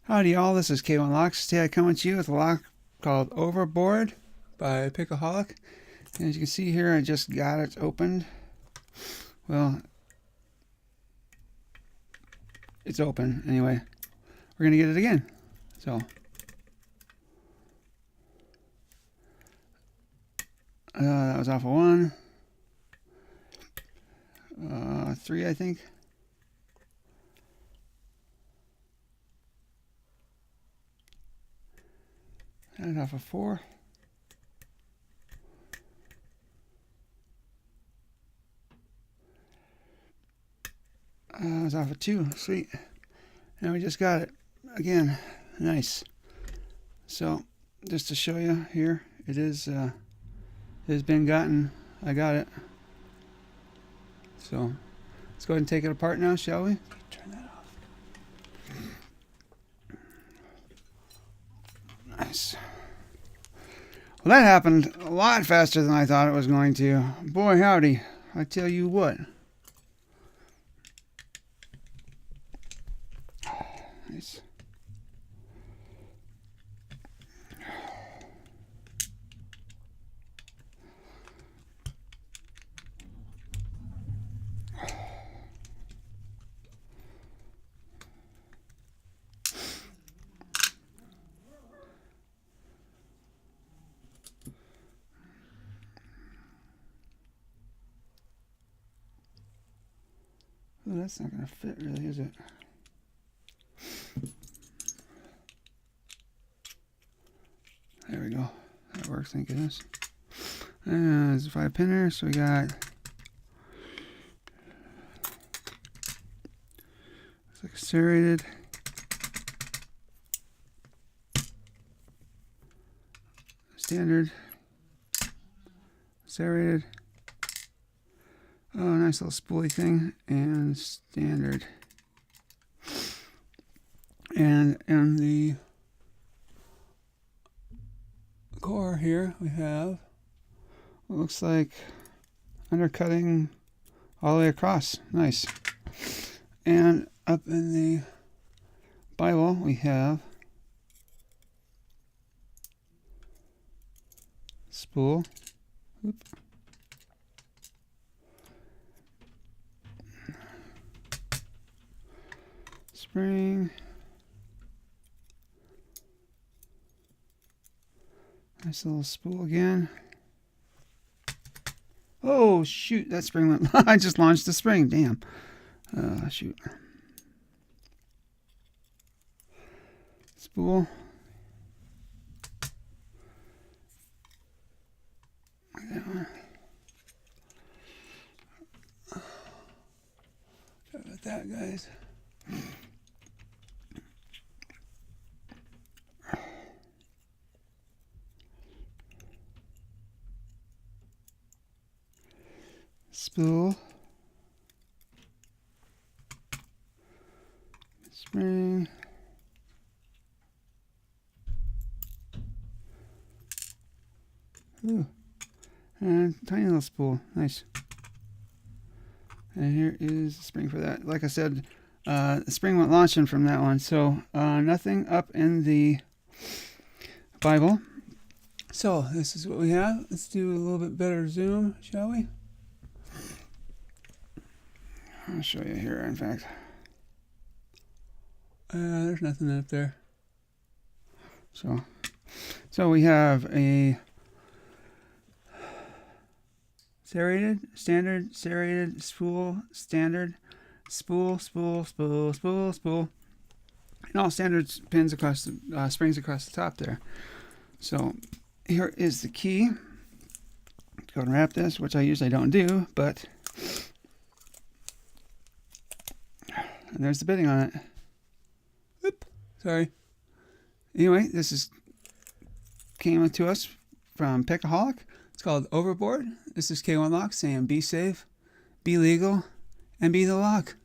Howdy y'all, this is K1Locks. Today I come at you with a lock called Overboard by Pickaholic. And as you can see here, I just got it opened. Well, it's open anyway. We're going to get it again. So, that was off of 1. 3, I think. And off of 4. I was off of 2. Sweet. And we just got it again. Nice. So, just to show you here, it is it has been gotten. I got it. So, let's go ahead and take it apart now, shall we? Turn that off. Nice. Well, that happened a lot faster than I thought it was going to. Boy, howdy. I tell you what. Nice. Oh, that's not going to fit really, is it? There we go. That works, thank goodness. There's a 5-pinner, so we got... Looks like a serrated. Standard. Serrated. Oh, nice little spoolie thing, and standard. And in the core here, we have what looks like undercutting all the way across. Nice. And up in the Bible, we have spool. Oop. Spring. Nice little spool again. Oh, shoot. That spring went... I just launched the spring. Damn. Shoot. Spool. That one. Sorry about that, guys. Spool, spring, ooh, and tiny little spool, nice. And here is the spring for that. Like I said, the spring went launching from that one, so nothing up in the Bible. So this is what we have. Let's do a little bit better zoom, shall we? I'll show you here, in fact. There's nothing up there. So we have a serrated, standard, serrated, spool, standard, spool, spool, spool, spool, spool. And all standard pins across the springs across the top there. So here is the key. Go and wrap this, which I usually don't do, but... And there's the bidding on it. Oop, sorry. Anyway, this came to us from Pickaholic. It's called Overboard. This is K1Lock saying be safe, be legal, and be the lock.